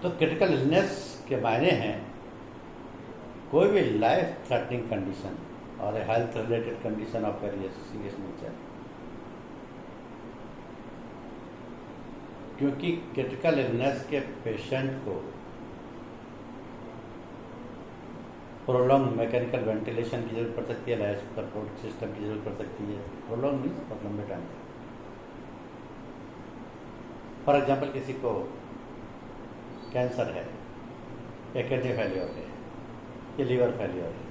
तो critical illness के मायने हैं कोई भी लाइफ थ्रेटनिंग कंडीशन और health related condition of very serious nature. क्योंकि क्रिटिकल इलनेस के पेशेंट को प्रोलॉन्ग मैकेनिकल वेंटिलेशन की जरूरत पड़ सकती है, लाइफ सपोर्ट सिस्टम की जरूरत पड़ सकती है। प्रोलॉन्ग मीन्स बहुत लंबे टाइम तक। फॉर एग्जाम्पल किसी को कैंसर है या किडनी फेलियर है या लीवर फेलियर है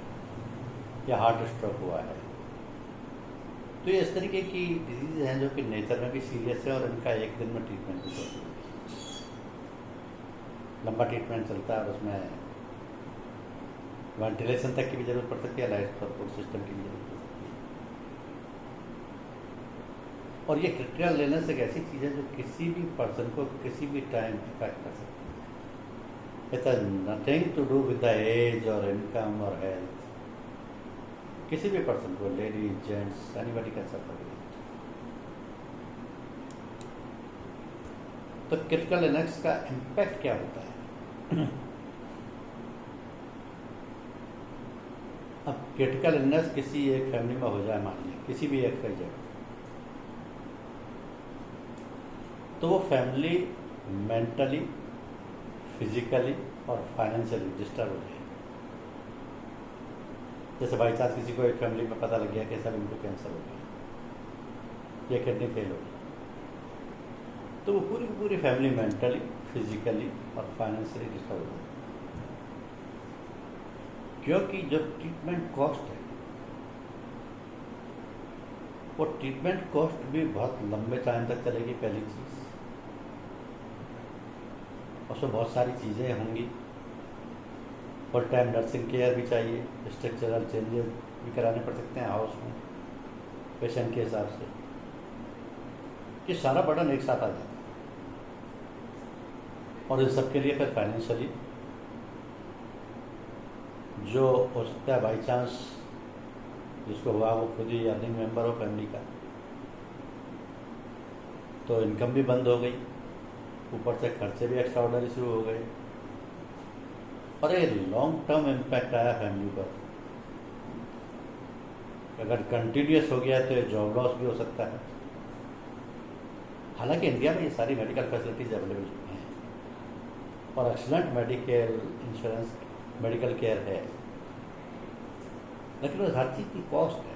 या हार्ट स्ट्रोक हुआ है, तो ये इस तरीके की डिजीज हैं जो कि नेचर में भी सीरियस है और इनका एक दिन में ट्रीटमेंट भी होती है। लंबा ट्रीटमेंट चलता है और उसमें वेंटिलेशन तक की भी जरूरत पड़ सकती है, लाइफ सपोर्ट सिस्टम की भी जरूरत पड़ सकती है। और ये क्रिटिकल इलनेस एक ऐसी चीज़ है जो किसी भी पर्सन को किसी भी टाइम इफेक्ट कर सकती है। It has nothing to do with the age और इनकम और हेल्थ। किसी भी पर्सन को, ladies, gents, anybody can suffer with it. तो क्रिटिकल इलनेस का इम्पैक्ट क्या होता है? अब क्रिटिकल इलनेस किसी एक फैमिली में हो जाए, मान लीजिए किसी भी एक का जगह, तो वो फैमिली मेंटली, फिजिकली और फाइनेंशियली डिस्टर्ब हो जाए। जैसे बाई चांस किसी को एक फैमिली में पता लग गया कि सब इनको कैंसर हो गया या किडनी फेल हो गई, तो वो पूरी की पूरी फैमिली मेंटली, फिजिकली और फाइनेंशियली डिस्टर्ब हो जाए। क्योंकि जो ट्रीटमेंट कॉस्ट है वो ट्रीटमेंट कॉस्ट भी बहुत लंबे टाइम तक चलेगी। पहली चीज़, उसमें बहुत सारी चीज़ें होंगी। फुल टाइम नर्सिंग केयर भी चाहिए, स्ट्रक्चरल चेंजेस भी कराने पड़ सकते हैं हाउस में पेशेंट के हिसाब से। ये सारा बर्डन एक साथ आ जाता है और इन सब के लिए फिर फाइनेंशियली जो हो सकता है बाई चांस जिसको हुआ वो खुद ही अर्निंग मेंबर हो फैमिली का, तो इनकम भी बंद हो गई, ऊपर से खर्चे भी एक्स्ट्रा ऑर्डनरी शुरू हो गए और ये लॉन्ग टर्म इम्पैक्ट आया फैमिली पर। अगर कंटिन्यूस हो गया तो ये जॉब लॉस भी हो सकता है। हालांकि इंडिया में ये सारी मेडिकल फैसिलिटीज अवेलेबल हैं और excellent medical insurance medical care है, लेकिन हर चीज़ की कॉस्ट है।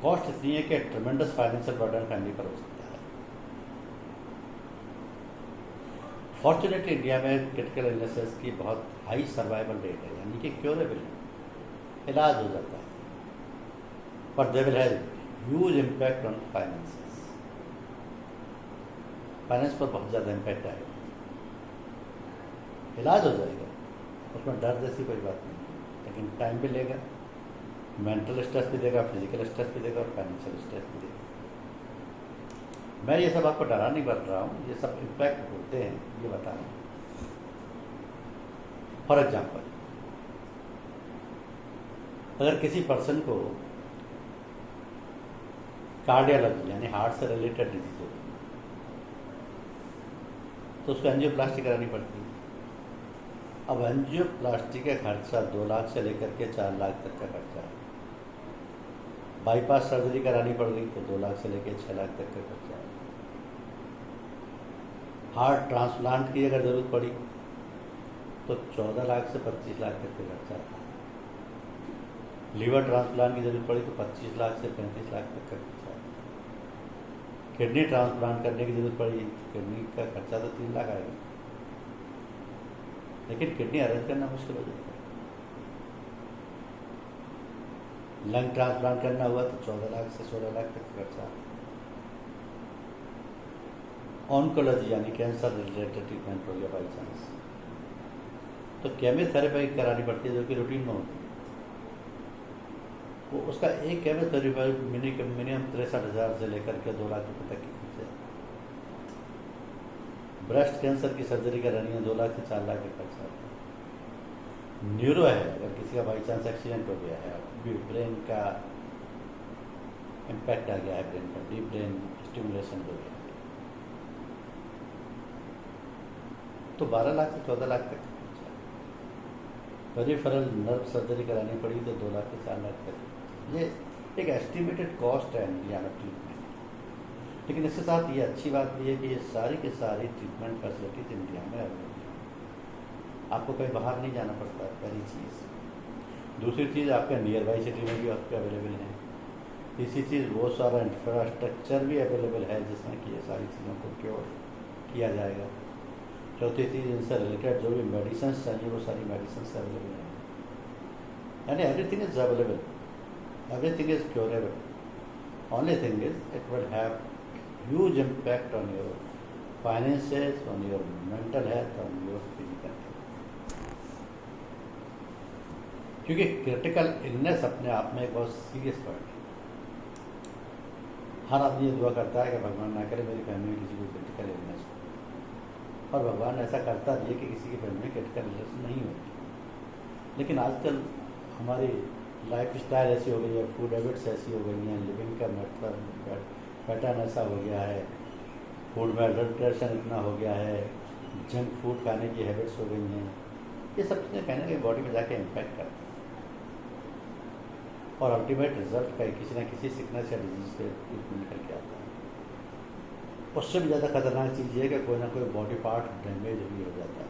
कॉस्ट इतनी है कि ट्रेमेंडस फाइनेंशियल बर्डन फैमिली पर हो सकता है। फॉर्चुनेटली इंडिया में क्रिटिकल इलनेसेस की बहुत हाई सर्वाइवल रेट है, यानी कि क्योरेबल इलाज हो जाता है, but they will have huge impact on finances. Finance पर बहुत ज़्यादा इम्पैक्ट आएगा। इलाज हो जाएगा, उसमें डर जैसी कोई बात नहीं, लेकिन टाइम भी लेगा, मेंटल स्ट्रेस भी देगा, फिजिकल स्ट्रेस भी देगा और फाइनेंशियल स्ट्रेस भी देगा। मैं ये सब आपको डरा नहीं बता रहा हूँ, ये सब इम्पैक्ट होते हैं, ये बता रहा हूँ। फॉर एग्जाम्पल, अगर किसी पर्सन को कार्डियोलॉजी यानी हार्ट से रिलेटेड डिजीज हो तो उसको एंजियोप्लास्टी करानी पड़ती है। अब एंजियोप्लास्टी का खर्चा 2 लाख से लेकर के 4 लाख तक का खर्चा है। बाईपास सर्जरी करानी पड़ गई तो 2 लाख से लेकर 6 लाख तक का खर्चा है। हार्ट ट्रांसप्लांट की अगर ज़रूरत पड़ी तो 14 लाख से 25 लाख तक का खर्चा है। लीवर ट्रांसप्लांट की ज़रूरत पड़ी तो 25 लाख से 35 लाख तक का खर्चा है। किडनी ट्रांसप्लांट करने की ज़रूरत पड़ी, किडनी का खर्चा तो 3 लाख आएगा, लेकिन किडनी अरेंज करना मुश्किल हो जाता है। लंग ट्रांसप्लांट करना हुआ तो 14 लाख से 16 लाख तक का खर्चा। ऑन्कोलॉजी यानी कैंसर रिलेटेड ट्रीटमेंट हो गया बाई चांस, तो केमोथेरेपी करानी पड़ती है जो कि रूटीन में होती है। वो उसका एक केमोथेरेपी मिनिमम 63,000 से लेकर के 2 लाख रुपये तक की खर्चे। ब्रेस्ट कैंसर की सर्जरी करानी है 2 लाख से 4 लाख का खर्चा। न्यूरो है, अगर किसी का बाई चांस एक्सीडेंट हो गया है, ब्रेन का इम्पैक्ट आ गया है, ब्रेन पर डीप ब्रेन स्टिमुलेशन हो गया, तो 12 लाख से 14 लाख तक खर्चा। पेरिफेरल नर्व सर्जरी करानी पड़ी तो 2 लाख से 4 लाख तक। ये एक एस्टिमेटेड कॉस्ट है इंडिया में ट्रीटमेंट। लेकिन इसके साथ ये अच्छी बात भी है कि ये सारी की सारी ट्रीटमेंट फैसिलिटीज इंडिया में अवेलेबल है, आपको कहीं बाहर नहीं जाना पड़ता। पहली चीज़। दूसरी चीज़, आपके नियर बाई सिटी में भी आपके अवेलेबल है। तीसरी चीज़, बहुत सारा इंफ्रास्ट्रक्चर भी अवेलेबल है जिसमें कि ये सारी चीज़ों को क्योर किया जाएगा। चौथी चीज़, इनसे रिलेटेड जो भी मेडिसिन चाहिए वो सारी मेडिसिन अवेलेबल हैं, यानी everything is available, everything is curable. Only thing is it will have huge impact on your finances, on your mental health, on your physical health. क्योंकि क्रिटिकल इलनेस अपने आप में एक बहुत सीरियस पॉइंट है। हर आदमी ये दुआ करता है कि भगवान ना करे मेरी फैमिली में किसी को क्रिटिकल इलनेस हो, और भगवान ऐसा करता भी है कि किसी की फैमिली में क्रिटिकल इलनेस नहीं होती। लेकिन आजकल हमारी लाइफ स्टाइल ऐसी हो गई है, फूड हैबिट्स ऐसी हो गई हैं, लिविंग का पैटर्न ऐसा हो गया है, फूड में एडल्ट्रेशन इतना हो गया है, जंक फूड खाने की हैबिट्स हो गई हैं। ये सब चीज़ें कहने के बॉडी में जाके इम्पैक्ट करती हैं और अल्टीमेट रिजल्ट का किसी न किसी सिकनेस या डिजीज से निकल के आता है। उससे भी ज़्यादा खतरनाक चीज़ ये है कि कोई ना कोई बॉडी पार्ट डैमेज भी हो जाता है।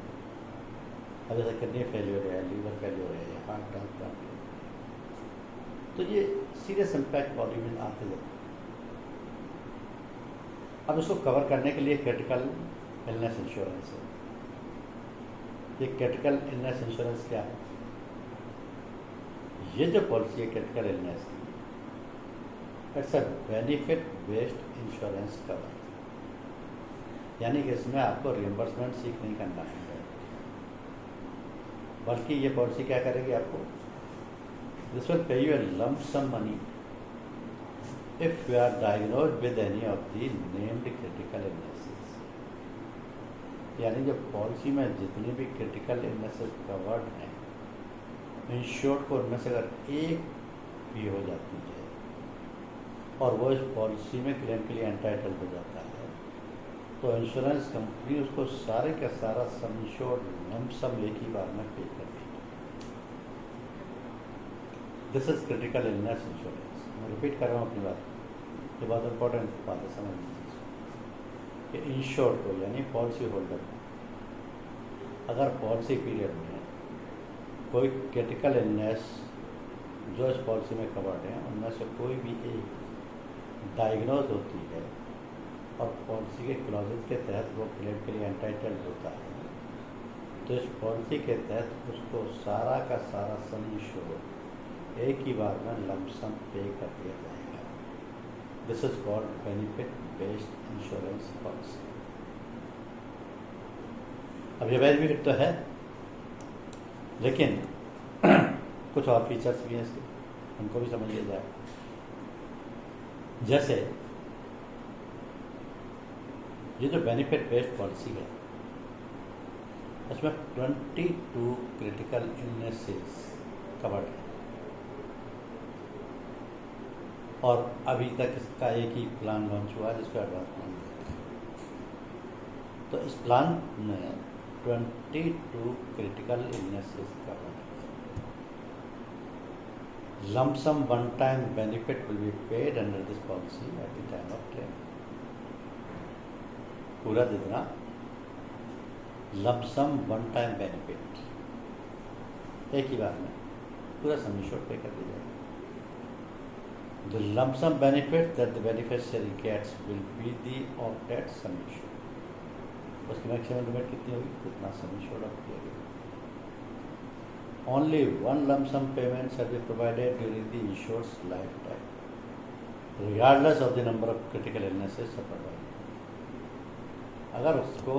अब जैसे किडनी फेलियर है, लीवर फेलियर है, हार्ट ट्रांसप्लांट है, तो ये सीरियस इम्पैक्ट बॉडी में आते जाते हैं। अब इसको कवर करने के लिए क्रिटिकल इलनेस इंश्योरेंस है। ये क्रिटिकल इलनेस इंश्योरेंस क्या है? ये जो पॉलिसी है क्रिटिकल इलनेस की, it's a benefit based insurance cover, यानी कि इसमें आपको रियम्बर्समेंट सीख नहीं करना है, बल्कि ये पॉलिसी क्या करेगी आपको, this will pay you a lump sum money if you are diagnosed with any of the named critical illnesses. यानी जो पॉलिसी में जितनी भी क्रिटिकल इलनेसेस कवर्ड हैं, इंश्योर्ड को उनमें से अगर एक भी हो जाती है और वो इस पॉलिसी में क्लेम के लिए एंटाइटल्ड हो जाता है, तो इंश्योरेंस कंपनी उसको सारे का सारा सम इंश्योर्ड लंप सम एक ही बार में पे कर देगी। This is critical illness insurance. मैं रिपीट कर रहा हूँ अपनी बात, ये बहुत इंपॉर्टेंट बात है, समझ लीजिए कि इंश्योर्ड को यानी पॉलिसी होल्डर को अगर पॉलिसी पीरियड में कोई क्रिटिकल इलनेस जो इस पॉलिसी में कवर्ड है उनमें से कोई भी एक डायग्नोज होती है और पॉलिसी के क्लॉजेज के तहत वो क्लेम के लिए एंटाइटल्ड होता है, तो इस पॉलिसी के तहत उसको सारा का सारा सम इंश्योर्ड एक ही बार में लंप सम पे कर दिया जाएगा। This is called benefit based insurance policy. अब ये बेनिफिट तो है, लेकिन कुछ और फीचर्स भी हैं इसके, उनको भी समझ लिया जाए। जैसे ये जो बेनिफिट बेस्ड पॉलिसी है, इसमें 22 क्रिटिकल इलनेसेस कवर्ड है और अभी तक इसका एक ही प्लान लॉन्च हुआ है जिसको एडवांस प्लान कहते हैं। तो इस प्लान में 22 क्रिटिकल इलनेसेस कवर्ड है। Lump sum one-time benefit will be paid under this policy at the time of claim. पूरा जितना lump sum one-time benefit एक ही बार में पूरा सम इंश्योर्ड पे कर दिया जाएगा। The lump sum benefit that the beneficiary gets will be the of that sum insured. उसकी मैक्सिमम लिमिट कितनी होगी, कितना सम इंश्योर्ड आप किया गया। Only one lump sum payment shall be provided during the insured's lifetime, regardless of the number of critical illnesses suffered by it. अगर उसको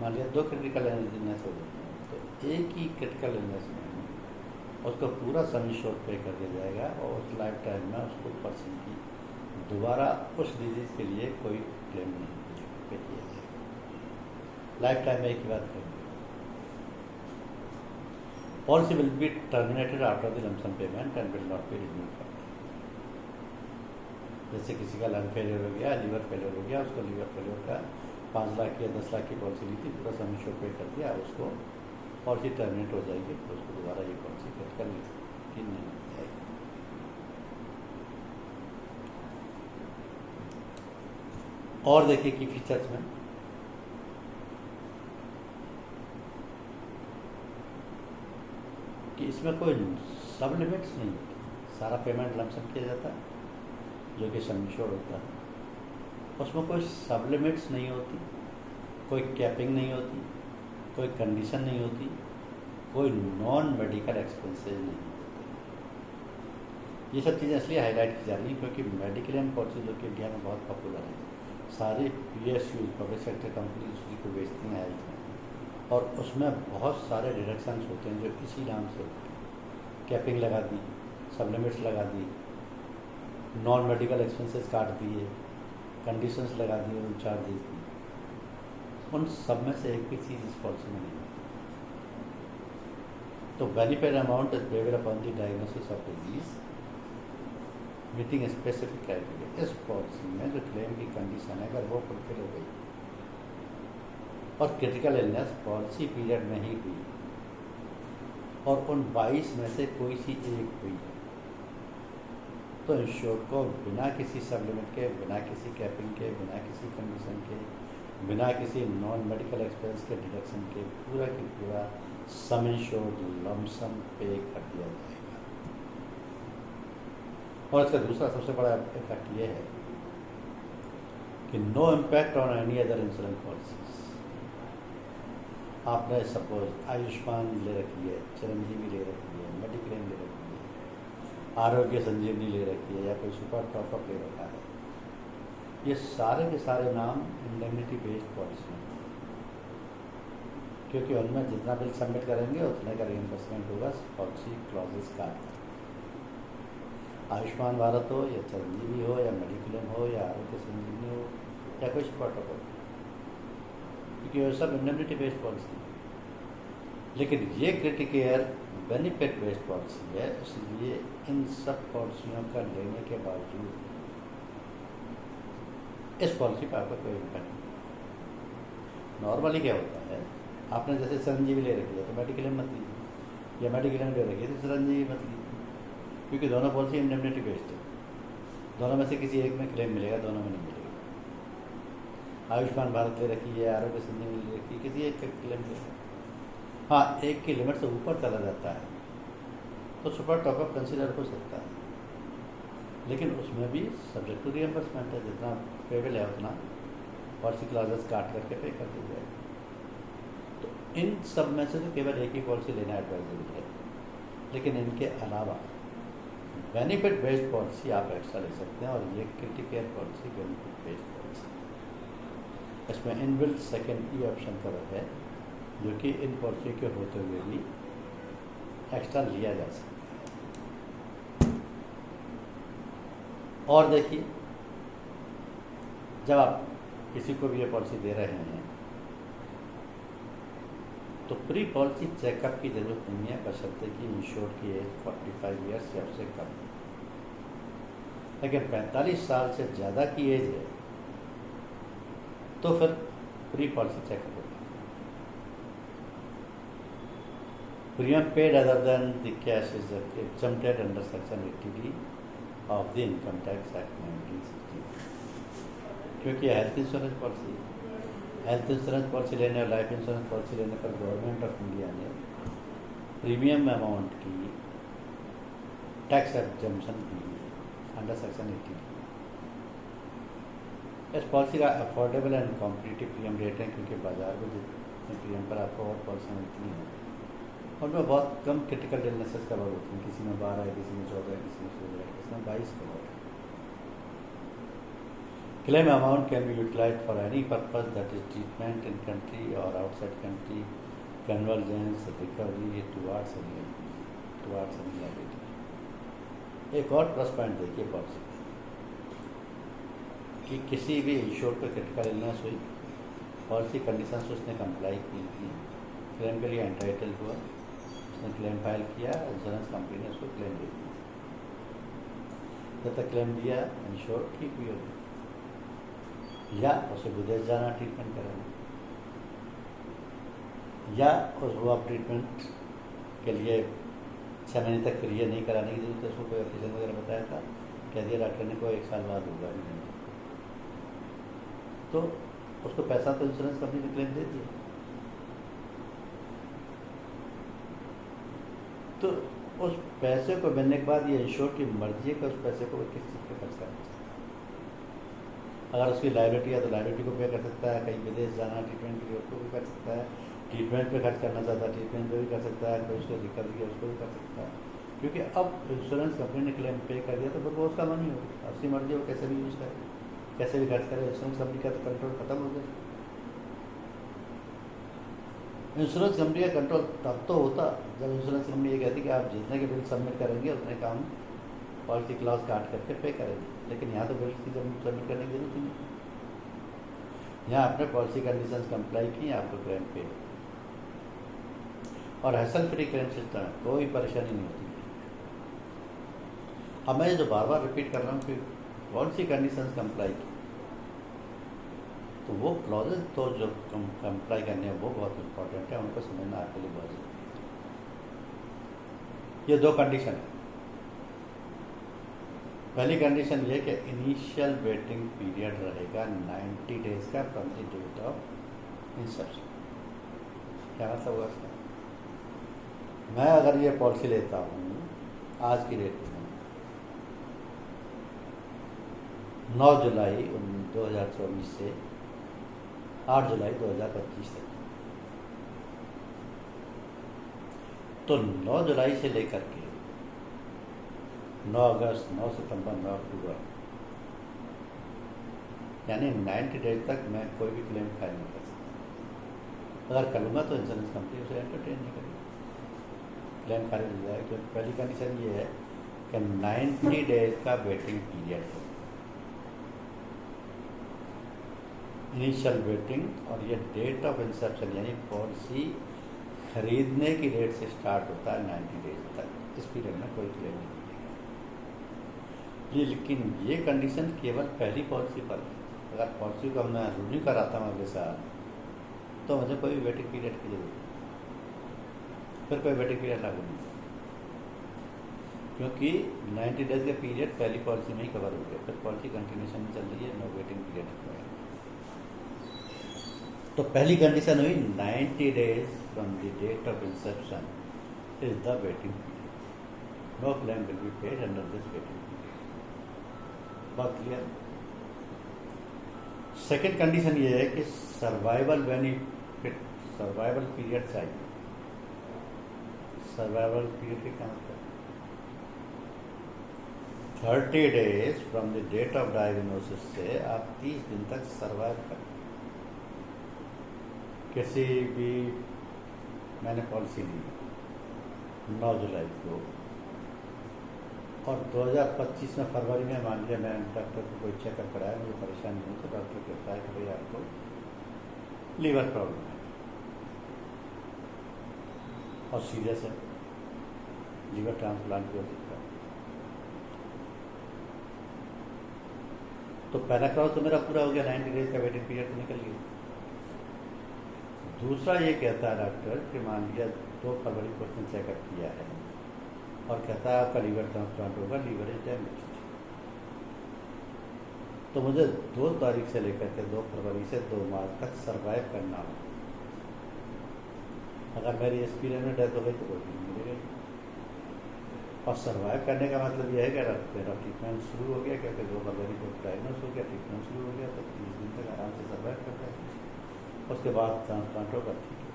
मान लिया 2 क्रिटिकल इलनेस हो जाते हैं तो एक ही क्रिटिकल इलनेस में उसको पूरा सम इंश्योर्ड पे कर दिया जाएगा और उस लाइफ टाइम में उसको पर्सन की दोबारा उस डिजीज़ के लिए कोई क्लेम नहीं पे किया जाएगा। लाइफ टाइम में एक ही बात करेंगे। Policy will be terminated after the lump sum payment and will not be renewed further. जैसे किसी का लंग फेलियर हो गया, लीवर फेलियर हो गया, उसको लीवर फेलियर का 5 लाख या 10 लाख की पॉलिसी ली थी, पूरा सम इंश्योर्ड पे कर दिया, उसको पॉलिसी टर्मिनेट हो जाएगी, तो उसको दोबारा ये पॉलिसी क्रिटिकल की नहीं आएगी। और देखिए कि फीचर्स में कि इसमें कोई सब लिमिट्स नहीं होती, सारा पेमेंट लमसम किया जाता है जो कि सम इंश्योर्ड होता है। उसमें कोई सब लिमिट्स नहीं होती, कोई कैपिंग नहीं होती, कोई कंडीशन नहीं होती, कोई नॉन मेडिकल एक्सपेंसेस नहीं होते। ये सब चीज़ें इसलिए हाईलाइट की जा रही हैं क्योंकि मेडिक्लेम पॉलिसी जो कि इंडिया में बहुत पॉपुलर है, सारी PSU पब्लिक सेक्टर कंपनीज उसी को बेचती हैं हेल्थ में, और उसमें बहुत सारे डिडक्शंस होते हैं जो इसी नाम से होते हैं। कैपिंग लगा दी, सब लिमिट्स लगा दी, नॉन मेडिकल एक्सपेंसेस काट दिए, कंडीशंस लगा दिए, उन चार्जेस दी, उन सब में से एक भी चीज़ इस पॉलिसी में नहीं होती। तो benefit amount is payable upon the diagnosis of disease meeting specific criteria. इस पॉलिसी में जो क्लेम की कंडीशन है अगर वो फुलफिल हो गई और क्रिटिकल इलनेस पॉलिसी पीरियड में ही हुई और उन 22 में से कोई सी एक हुई, तो इंश्योर्ड को बिना किसी सब लिमिट के, बिना किसी कैपिंग के, बिना किसी कंडीशन के, बिना किसी नॉन मेडिकल एक्सपेंस के डिडक्शन के पूरा की पूरा सम इंश्योर्ड लमसम पे कर दिया जाएगा। और इसका दूसरा सबसे बड़ा इफेक्ट ये है कि no impact on any other insurance policies. आपने सपोज आयुष्मान ले रखी है, चिरंजीवी ले रखी है, मेडिक्लेम ले रखी है, आरोग्य संजीवनी ले रखी है, या कोई सुपर टॉपअप ले रखा है, ये सारे के सारे नाम इंडेमनिटी बेस्ड पॉलिसी हैं, क्योंकि उनमें जितना बिल सबमिट करेंगे उतने का रिइंबर्समेंट होगा पॉलिसी क्लॉजेस का। आयुष्मान भारत हो या चिरंजीवी हो या मेडिक्लेम हो या आरोग्य संजीवनी हो या कोई सुपर टॉपअप हो, क्योंकि वो सब इंडेमनिटी बेस्ड पॉलिसी है। लेकिन ये क्रिटिकेयर बेनिफिट बेस्ड पॉलिसी है, इसलिए इन सब पॉलिसियों का लेने के बावजूद इस पॉलिसी पर आपका कोई इम्पैक्ट नहीं। नॉर्मली क्या होता है, आपने जैसे चिरंजीवी ले रखी है तो मेडिक्लेम मत लीजिए, या मेडिक्लेम ले रखी है तो चिरंजीवी मत लीजिए, क्योंकि दोनों पॉलिसी इंडेमनिटी बेस्ड है, दोनों में से किसी एक में क्लेम मिलेगा, दोनों में नहीं मिलेगा। आयुष्मान भारत ले रखी है, आरोग्य संजीवनी ले रखी है, किसी एक का क्लेम मिलेगा। हाँ, एक की लिमिट से ऊपर चला जाता है तो सुपर टॉपअप कंसिडर हो सकता है, लेकिन उसमें भी सब्जेक्ट टू रिइंबर्समेंट है, जितना पेबल है उतना पॉलिसी क्लॉजेस काट करके पे कर दी जाए। तो इन सब में से तो केवल एक ही पॉलिसी लेना एडवाइजेबल है, लेकिन इनके अलावा बेनिफिट बेस्ड पॉलिसी आप एक्स्ट्रा ले सकते हैं, और ये Criticare policy benefit based policy. इसमें इनबिल्ट सेकेंड ऑप्शन कवर है, जो कि इन पॉलिसी के होते हुए भी एक्स्ट्रा लिया जा सकता है। और देखिए, जब आप किसी को भी ये पॉलिसी दे रहे हैं तो प्री पॉलिसी चेकअप की जरूरत नहीं है, बशर्ते कि इंश्योर्ड की एज 45 ईयर्स या उससे कम। लेकिन 45 साल से ज़्यादा की एज है तो फिर प्री पॉलिसी चेकअप होगा। Premium paid other than the cash is exempted under section 80D of the income tax act 1960, क्योंकि health insurance policy, health insurance policy लेने और लाइफ इंश्योरेंस पॉलिसी लेने पर गवर्नमेंट ऑफ इंडिया ने premium amount की tax exemption दी है under section 80D। इस policy का affordable and competitive premium rate है, क्योंकि बाजार में जितने प्रीमियम पर आपको और पॉलिसी मिलती हैं उनमें बहुत कम क्रिटिकल इलनेसेस कवर होती हैं, किसी में 12 है, किसी में 14 है, किसी में 16 है, किसी में 22 कवर है। Claim amount can be utilized for any purpose, that is treatment in country or outside country, convergence, recovery towards any liability। एक और प्लस पॉइंट देखिए पॉलिसी कि किसी भी इंश्योर्ड पर क्रिटिकल इलनेस हुई, पॉलिसी कंडीशन से उसने कंप्लाई की थी, क्लेम के लिए एंटाइटल हुआ, उसने क्लेम फाइल किया, इंश्योरेंस कंपनी ने उसको क्लेम दे दिया। जब तक क्लेम दिया इंश्योर्ड ठीक हुई होगी, या उसे विदेश जाना ट्रीटमेंट कराना, या वो आप ट्रीटमेंट के लिए 6 महीने तक फिर ये नहीं कराने की जरूरत है, उसको कोई ऑपरेशन वगैरह बताया था, कह दिया डॉक्टर ने कोई 1 साल बाद होगा नहीं, तो उसको पैसा तो इंश्योरेंस कंपनी ने क्लेम दे दिया। तो उस पैसे को मिलने के बाद ये इंश्योर की मर्जी है कि उस पैसे को किस चीज़ पे खर्च करना चाहता है। अगर उसकी लायबिलिटी है तो लायबिलिटी को पे कर सकता है, कहीं विदेश जाना ट्रीटमेंट के लिए उसको भी कर सकता है, ट्रीटमेंट पे खर्च करना चाहता है ट्रीटमेंट पे भी कर सकता है, कोई उसको रिकवरी है उसको भी कर सकता है, क्योंकि अब इंश्योरेंस कंपनी ने क्लेम पे कर दिया तो फिर वो उसका मनी होगा, उसकी मर्जी हो कैसे भी यूज़ करे, कैसे भी खर्च करे, इंश्योरेंस कंपनी का तो कंट्रोल खत्म हो गया। इंश्योरेंस कंपनी का कंट्रोल तब तो होता जब इंश्योरेंस कंपनी ये कहती कि आप जितने के बिल सबमिट करेंगे उतने का हम पॉलिसी क्लॉज काट करके पे करेंगे, लेकिन यहाँ तो बिल की सबमिट करने की जरूरत ही नहीं। यहाँ आपने पॉलिसी कंडीशंस कंप्लाई की, आपको क्लेम पे और हैसल फ्री क्लेम सिस्टम है, कोई परेशानी नहीं होती। अब मैं जो बार बार रिपीट कर रहा हूँ कि पॉलिसी कंडीशंस कंप्लाई की, तो वो क्लॉजेज तो जो कंप्लाई करने हैं वो बहुत इंपॉर्टेंट है, उनको समझना आपके लिए बहुत जरूरी है। ये 2 कंडीशन है। पहली कंडीशन ये कि इनिशियल वेटिंग पीरियड रहेगा 90 डेज का from the date of inception. क्या मतलब हुआ इसका? मैं अगर ये पॉलिसी लेता हूँ आज की डेट में 9 जुलाई 2024 से 8 जुलाई 2025 तक, तो 9 जुलाई से लेकर के 9 अगस्त, 9 सितंबर, 9 अक्टूबर, यानी 90 डेज तक मैं कोई भी क्लेम फाइल नहीं कर सकता। अगर करूँगा तो इंश्योरेंस कंपनी उसे एंटरटेन नहीं करेगी, क्लेम खारिज हो जाएगा। क्योंकि पहली कंडीशन ये है कि 90 डेज का वेटिंग पीरियड हो, इनिशियल वेटिंग, और ये डेट ऑफ इंसेप्शन यानी पॉलिसी खरीदने की डेट से स्टार्ट होता है 90 डेज तक, इस पीरियड में कोई क्लेम नहीं मिलेगा। लेकिन ये कंडीशन केवल पहली पॉलिसी पर है। अगर पॉलिसी को मैं रिन्यू कराता हूँ अगले साल तो मुझे कोई वेटिंग पीरियड की जरूरत नहीं, फिर कोई वेटिंग पीरियड लागू नहीं, क्योंकि 90 डेज का पीरियड पहली पॉलिसी में ही कवर हो गया, फिर पॉलिसी कंटिन्यूशन में चल रही है, नो वेटिंग पीरियड रिक्वायर्ड। तो पहली कंडीशन हुई 90 days from the date of inception is the waiting period, no claim will be paid under this waiting period. बात क्लियर? सेकेंड कंडीशन ये है कि सर्वाइवल बेनिफिट, सर्वाइवल पीरियड चाहिए। Survival period के क्या मतलब? 30 days from the date of diagnosis से आप 30 दिन तक सर्वाइव करें। किसी भी, मैंने पॉलिसी ली 9 जुलाई को और 2025 में फरवरी में मान लिया मैंने डॉक्टर को कोई चेकअप कराया, मुझे परेशानी हुई तो डॉक्टर कहता है कि भाई आपको लीवर प्रॉब्लम है और सीरियस है, लीवर ट्रांसप्लांट भी हो सकता है। तो पहला क्रॉस तो मेरा पूरा हो गया, 90 डेज का वेटिंग पीरियड तो निकल गया। दूसरा ये कहता है डॉक्टर कि मान लिया 2 फरवरी को उसने चेकअप किया है और कहता है आपका लीवर ट्रांसप्लांट होगा, लीवर इज डैमेज। तो मुझे 2 तारीख से लेकर के 2 फरवरी से 2 मार्च तक सर्वाइव करना हो। अगर मेरी इस पीरियड में डेथ हो गई तो कोई नहीं मिलेगा। और सर्वाइव करने का मतलब यह है कि अगर मेरा ट्रीटमेंट शुरू हो गया, क्योंकि 2 फरवरी को डायग्नोस हो गया, ट्रीटमेंट शुरू हो गया, तो 30 दिन तक आराम से सर्वाइव करता है, उसके बाद ट्रांसप्लांट होगा, ठीक है।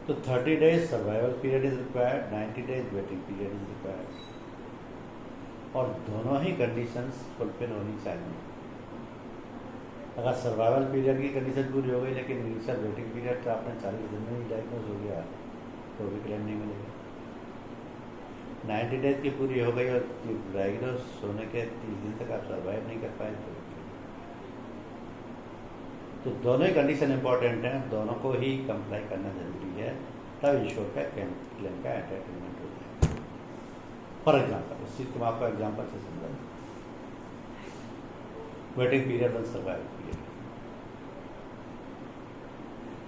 तो 30 days survival period is required, 90 days waiting period is required, और दोनों ही कंडीशंस फुलफिल होनी चाहिए। अगर सर्वाइवल पीरियड की कंडीशन पूरी हो गई लेकिन इनिशियल वेटिंग पीरियड तो आपने 40 दिन में ही डायग्नोज हो गया तो भी क्लेम नहीं मिलेगा। 90 डेज की पूरी हो गई और डायग्नोज होने के 30 दिन तक आप सर्वाइव नहीं कर पाए तो दोनों ही कंडीशन इंपॉर्टेंट हैं, दोनों को ही कंप्लाई करना जरूरी है, तब इंश्योर का क्लेम का एंटरटेनमेंट हो जाएगा। फॉर एग्जाम्पल, इस चीज़ को मैं आपको एग्जाम्पल से समझाऊँ। वेटिंग पीरियड और सर्वाइवल पीरियड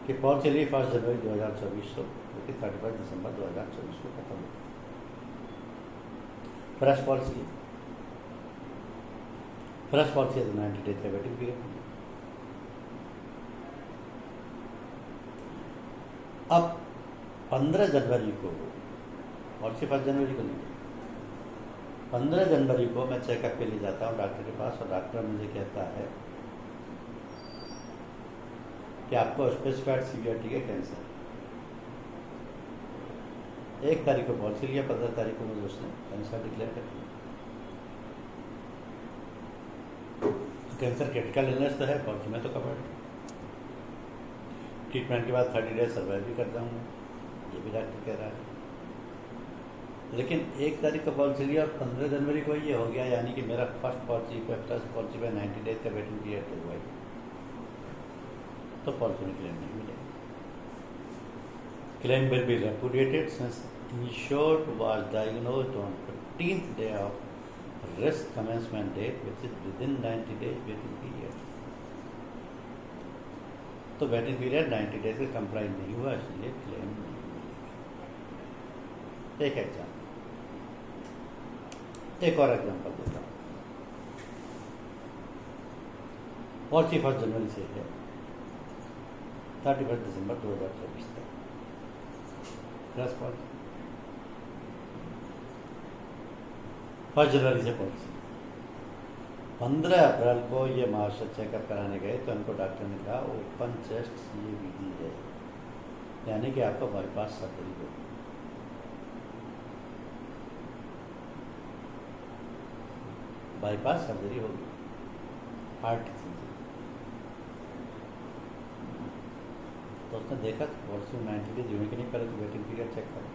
कि पॉलिसी ली 1 जनवरी 2024 को, जो कि 31 दिसंबर 2024 को खत्म हो। फ्रेश पॉलिसी है तो 90 डेज का वेटिंग पीरियड। अब 15 जनवरी को, पॉलिसी 1 जनवरी को नहीं, 15 जनवरी को मैं चेकअप के लिए जाता हूँ डॉक्टर के पास, और डॉक्टर मुझे कहता है कि आपको स्पेसिफाइड सीवियरिटी का कैंसर। 1 तारीख को पॉलिसी लिया, 15 तारीख को मुझे उसने कैंसर डिक्लेयर कर दिया। कैंसर क्रिटिकल इलनेस तो है, पॉलिसी में तो कवर्ड है। ट्रीटमेंट के बाद 30 डेज सर्वाइव भी कर जाऊँगा, ये भी डॉक्टर कह रहा है। लेकिन 1 तारीख को पॉलिसी लिया और 15 जनवरी को ये हो गया, यानी कि मेरा फर्स्ट पॉलिसी पे 90 डेज का वेटिंग पीरियड तो हुआ ही, तो पॉलिसी में क्लेम नहीं मिलेगा। Claim will B repudiated since insured was diagnosed on 15th day of risk commencement date, which is within 90 days waiting period। तो वेटिंग पीरियड 90 डेज का कंप्लाई नहीं हुआ, इसलिए क्लेम नहीं मिलेगा। एक एग्जाम्पल, एक और एग्जाम्पल देता हूँ। पॉलिसी 1 जनवरी से है 31 दिसंबर 2024 तक। प्लस पॉलिसी 1 जनवरी से पॉलिसी। 15 अप्रैल को ये मार्शल चेकअप कराने गए तो उनको डॉक्टर ने कहा ओपन चेस्ट CABG है, यानी कि आपको बाईपास सर्जरी होगी। बाईपास सर्जरी होगी, हार्ट की सर्जरी। तो उसने देखा पॉलिसी 90 डेज यूँ कि नहीं, पहले तो वेटिंग पीरियड चेक करो।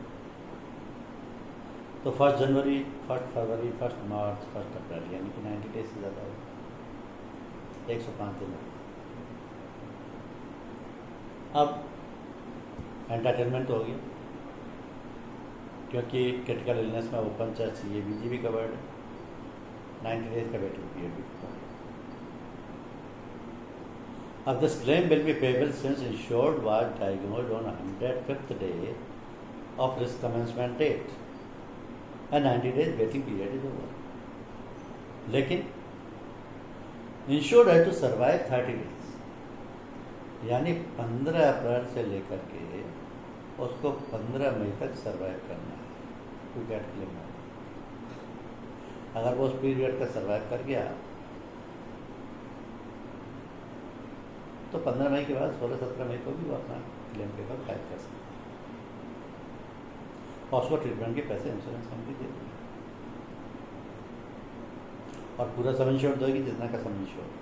तो 1 जनवरी, 1 फरवरी, 1 मार्च, 1 अप्रैल, यानी कि 90 डेज से ज़्यादा होगा, 105 दिन। अब एंटरटेनमेंट हो गया, क्योंकि क्रिटिकल इलनेस में ओपन चेस्ट CABG भी कवर्ड है, 90 डेज का वेटिंग पीरियड भी कवर्ड। अब this claim will be payable since insured was diagnosed on 105th day of risk commencement date and 90 days waiting period is over। लेकिन insured है to survive 30 days, यानी 15 अप्रैल से लेकर के उसको 15 मई तक सर्वाइव करना है टू गेट क्लेम। अगर वो उस पीरियड का सर्वाइव कर गया तो 15 मई के बाद 16-17 मई को भी वो अपना क्लेम पेपर फाइल कर सकता है, और उसको ट्रीटमेंट के पैसे इंश्योरेंस कंपनी दे देगी, और पूरा सम इंश्योर्ड देगी जितना का सम इंश्योर्ड।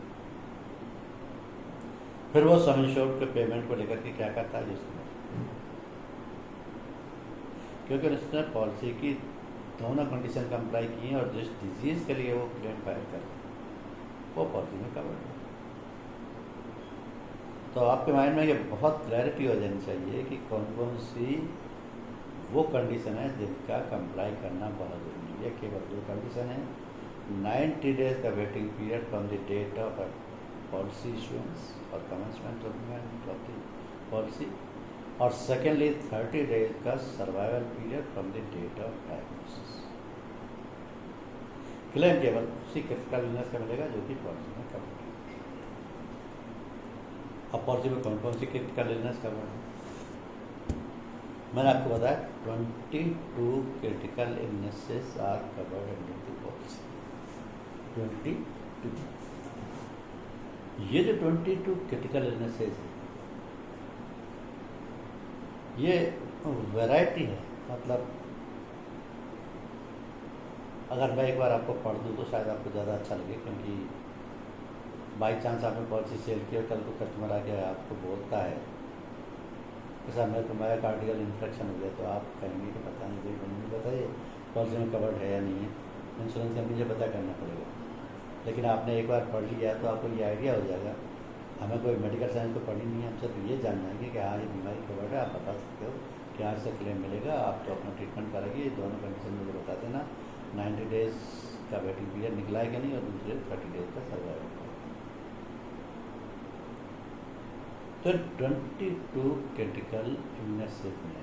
फिर वो सम इंश्योर्ड के पेमेंट को लेकर के क्या करता है, क्योंकि उसने पॉलिसी की दोनों कंडीशन कंप्लाई की हैं, और जिस डिजीज़ के लिए वो क्लेम फाइल कर वो पॉलिसी में कवर है। तो आपके माइंड में ये बहुत क्लैरिटी हो जानी चाहिए कि कौन कौन सी वो कंडीशन है जिनका कंप्लाई करना बहुत ज़रूरी है। केवल 2 कंडीशन है, 90 डेज का waiting period from the date of policy issuance और कमेंसमेंट ऑफ द पॉलिसी, और सेकेंडली 30 डेज का survival period from the date of diagnosis. Claim केवल उसी क्रिटिकल इलनेस का मिलेगा जो कि पॉलिसी में कवर है। अब पॉलिसी में कौन कौन सी क्रिटिकल इलनेस कवर है, मैंने आपको बताया 22 critical illnesses are covered under the policy. 22, ये जो 22 क्रिटिकल इलनेसेस है ये वैरायटी है। मतलब अगर मैं एक बार आपको पढ़ दूँ तो शायद आपको ज़्यादा अच्छा लगे, क्योंकि बाई चांस आपने पॉलिसी सेल किया, कल को कस्टमर आके आपको बोलता है ऐसा मेरे को मायोकार्डियल इन्फेक्शन हो गया, तो आप कहेंगे कि पता नहीं भाई मुझे बताइए पॉलिसी में कवर्ड है या नहीं है, इंश्योरेंस कंपनी से पता करना पड़ेगा। लेकिन आपने एक बार पढ़ लिया तो आपको ये आइडिया हो जाएगा। हमें कोई मेडिकल साइंस तो पढ़ी नहीं है, हम सिर्फ ये जानना है कि हाँ ये बीमारी कवर्ड है, आप बता सकते हो कि आज से क्लेम मिलेगा, आप तो अपना ट्रीटमेंट करेंगे। दोनों कंडीशन मुझे बता देना, 90 डेज का वेटिंग पीरियड निकला है कि नहीं, और दूसरे 30 डेज का सर्वाइवल। तो 22 क्रिटिकल इलनेसेस में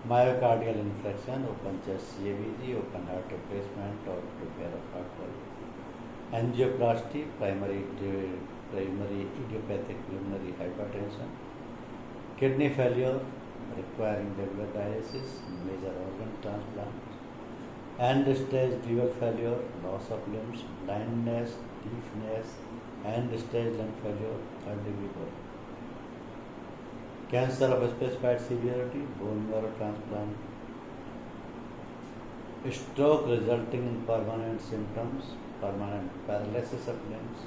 myocardial infection, open chest CABG, open heart replacement और repair of heart valve, angioplasty, primary idiopathic pulmonary hypertension, kidney failure requiring regular dialysis, major organ transplant, end-stage liver failure, loss of limbs, blindness, deafness, end-stage lung failure, third-degree burn, cancer of specified severity, bone marrow transplant, stroke resulting in permanent symptoms, permanent paralysis of limbs,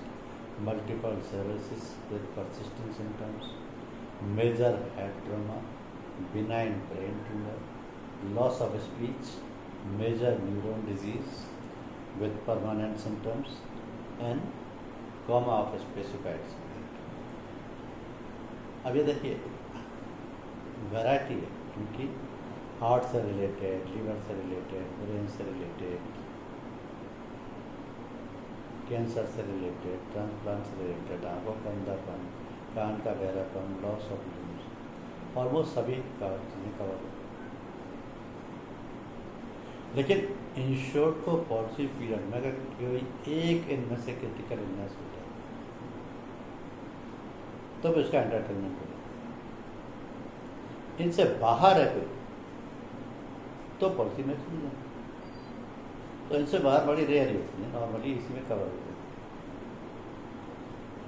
multiple sclerosis with persistent symptoms, major head trauma, benign brain tumor, loss of speech, major neuron disease with permanent symptoms, and coma of specified severity. अब ये देखिए variety है, क्योंकि heart से related, liver से related, brain से related, cancer से related, transplant से रिलेटेड, आंखों का अंधापन, कान का बहरापन, लॉस ऑफ लिम्स, और वो सभी चीज़ें कवर हो। लेकिन इंश्योर्ड को पॉलिसी पीरियड में अगर कोई एक इनमें से क्रिटिकल इलनेस हो जाए तो भी उसका एंटरटेनमेंट हो। इनसे बाहर है कोई तो पॉलिसी में चल जाए, तो इनसे बाहर बड़ी रेयर होती है, नॉर्मली इसी में कवर होते हैं।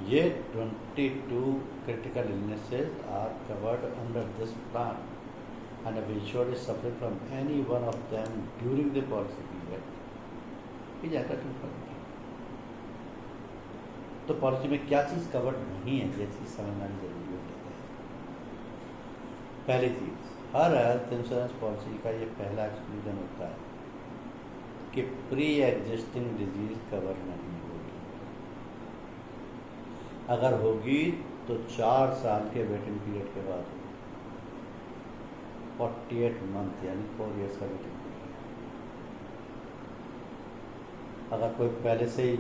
ये 22 critical illnesses are covered under this plan, and if insured is suffering from any one of them during the policy period, is entitled for it. तो पॉलिसी में क्या चीज़ कवर्ड नहीं है, ये चीज़ समझना जरूरी होता है। पहली चीज़, हर हेल्थ इंश्योरेंस पॉलिसी का ये पहला एक्सक्लूजन होता है कि प्री एग्जिस्टिंग डिजीज कवर नहीं होगी। अगर होगी तो 4 साल के वेटिंग पीरियड के बाद 48 मंथ यानी 4 ईयर्स का वेटिंग पीरियड। अगर कोई पहले से ही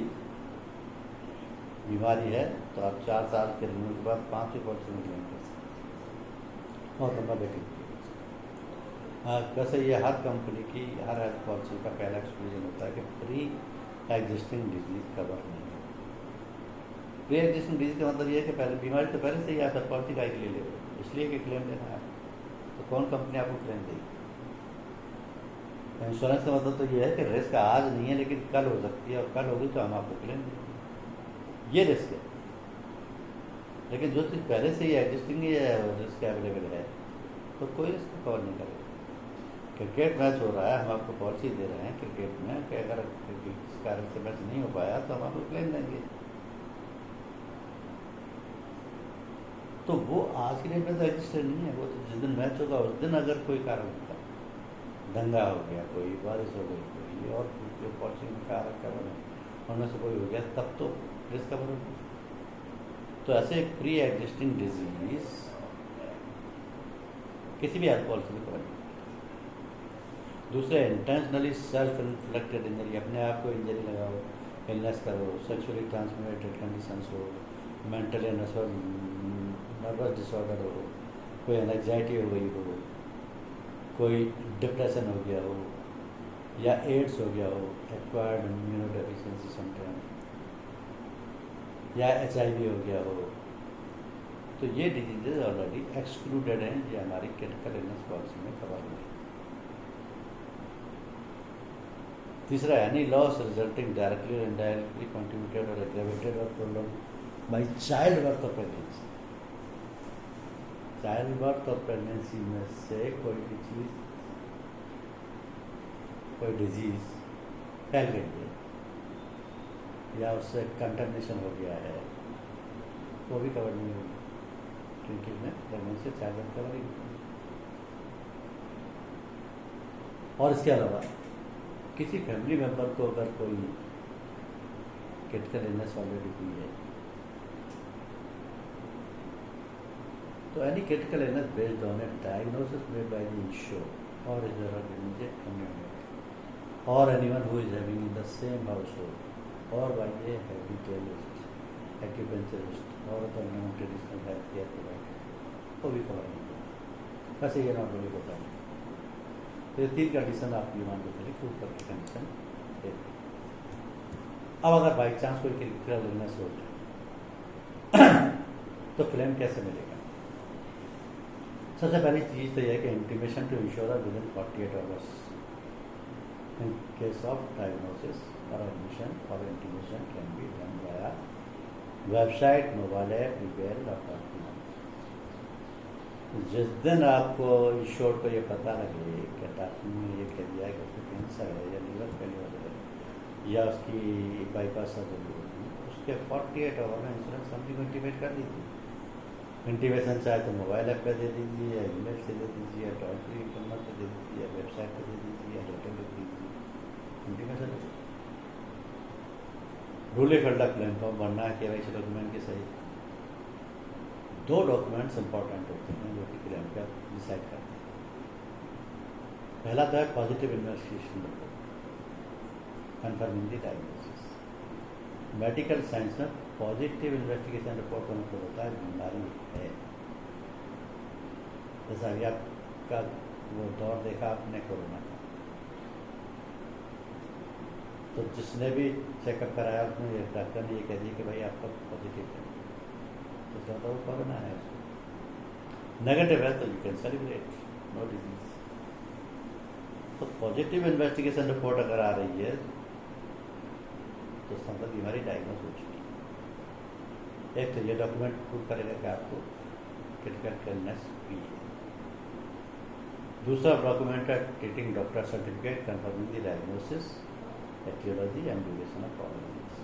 बीमारी है तो आप 4 साल के रिन्यू के बाद 5 पॉलिसी में क्लेम कर सकते और लंबा वेटिंग पीरियड। वैसे ये हर कंपनी की हर हेल्थ पॉलिसी का पहला एक्सक्लूजन होता है कि प्री एग्जिस्टिंग डिजीज कवर नहीं है। प्री एग्जिस्टिंग डिजीज का मतलब ये है कि पहले बीमारी तो पहले से ही आप पॉलिसी का ले ले, इसलिए कि क्लेम देना है तो कौन कंपनी आपको क्लेम देगी। इंश्योरेंस का मतलब तो ये है कि रिस्क आज नहीं है लेकिन कल हो सकती है, और कल होगी तो हम आपको क्लेम देंगे, ये रिस्क है। लेकिन जो चीज़ पहले से ही एग्जिस्टिंग है रिस्क अवेलेबल है तो कोई रिस्क कवर नहीं करेगा। क्रिकेट मैच हो रहा है, हम आपको पॉलिसी दे रहे हैं क्रिकेट में कि अगर किसी कारण से मैच नहीं हो पाया तो हम आपको क्लेम देंगे। तो वो आज की डेट में तो एग्जिस्टेड नहीं है। वो तो जिस दिन मैच होगा उस दिन अगर कोई कारण होता, दंगा हो गया, कोई बारिश हो गई, कोई और जो पॉलिसी में कारण कवर है उनमें से कोई हो गया, तब तो रिस्क कवर होगा। तो ऐसे प्री एग्जिस्टिंग डिजीज किसी भी हेल्थ पॉलिसी में कवर नहीं। दूसरे, इंटेंशनली सेल्फ इन्फ्लिक्टेड इंजरी, अपने आप को इंजरी लगाओ, इलनेस करो, सेक्सुअली ट्रांसमिटेड कंडीशंस हो, मेंटल नर्वस डिसऑर्डर हो, कोई एंजाइटी हो गई हो, कोई डिप्रेशन हो गया हो, या एड्स हो गया हो, एक्वायर्ड इम्यूनोडेफिशिएंसी सिंड्रोम, या HIV हो गया हो, तो ये डिजीजेज ऑलरेडी एक्सक्लूडेड हैं, ये हमारी क्रिटिकल इलनेस पॉलिसी में कवर नहीं है। तीसरा, एनी लॉस रिजल्टिंग डायरेक्टली और इनडायरेक्टली कंट्रीब्यूटेड और एग्रेवेटेड और प्रोलॉन्ग्ड बाय चाइल्ड बर्थ और प्रेगनेंसी। चाइल्ड बर्थ और प्रेगनेंसी में से कोई भी चीज़, कोई डिजीज़ फैल गई है या उससे कंटेमिनेशन हो गया है, वो भी कवर नहीं होगी, क्योंकि इसमें प्रेगनेंसी चाइल्ड बर्थ कवर नहीं। और इसके अलावा किसी फैमिली मेम्बर को अगर कोई क्रिटिकल इलनेस ऑलरेडी हुई है तो any critical illness based on A diagnosis made by the insured और इज इमीडिएट कम्युनिटी और anyone who is having in the same household और बाय ए हेरिडिटेरिस्ट एक्यूपेंचरिस्ट और तो non traditional health care provider वो भी कवर नहीं किया। वैसे ये नॉर्मली होता है। तो ये 3 कंडीशन आप ये मान के चलिए कि ऊपर की कंडीशन है। अब अगर बाई चांस कोई क्रिटिकल इलनेस हो जाए तो क्लेम कैसे मिलेगा? सबसे पहली चीज़ तो यह है कि intimation to insure within 48 hours in case of diagnosis और एडमिशन और intimation can be done by website, mobile app, email और डॉक्यूमेंट। जिस दिन आपको इंश्योर को ये पता लगे कि डॉक्टर ने ये कह दिया कि उसको कैंसर है या लीवर फेलियर है या उसकी बाईपास सर्जरी होगी, उसके 48 आवर में इंश्योरेंस कंपनी को इंटीमेट कर दीजिए। इंटीमेशन चाहे तो मोबाइल ऐप पे दे दीजिए या ईमेल से दे दीजिए या टोल फ्री नंबर पर दे दीजिए या वेबसाइट पर दे दीजिए या लेटर लिख दीजिए। इंटीमेशन रूल फल्डा क्लेम फॉर्म बनना है KYC डॉक्यूमेंट के सही। 2 डॉक्यूमेंट्स इंपॉर्टेंट होते हैं जो कि क्लेम का डिसाइड करते हैं। पहला तो है positive investigation report confirming the diagnosis. Medical science में पॉजिटिव इन्वेस्टिगेशन रिपोर्ट का मतलब होता है बीमारी है। जैसा अभी आपका वो दौर देखा आपने कोरोना का, तो जिसने भी चेकअप कराया उसने ये डॉक्टर ने ये कह दिया कि भाई आपका पॉजिटिव है, तो क्या वो कोरोना है। उसको नेगेटिव है तो you can celebrate, no disease. तो पॉजिटिव इन्वेस्टिगेशन रिपोर्ट अगर आ रही है तो उसका मतलब बीमारी डायग्नोस हो चुकी है। एक तो ये डॉक्यूमेंट प्रूव करेगा कि आपको क्रिटिकल इलनेस भी है। दूसरा डॉक्यूमेंट है treating doctor certificate confirming the diagnosis, aetiology and duration of problems.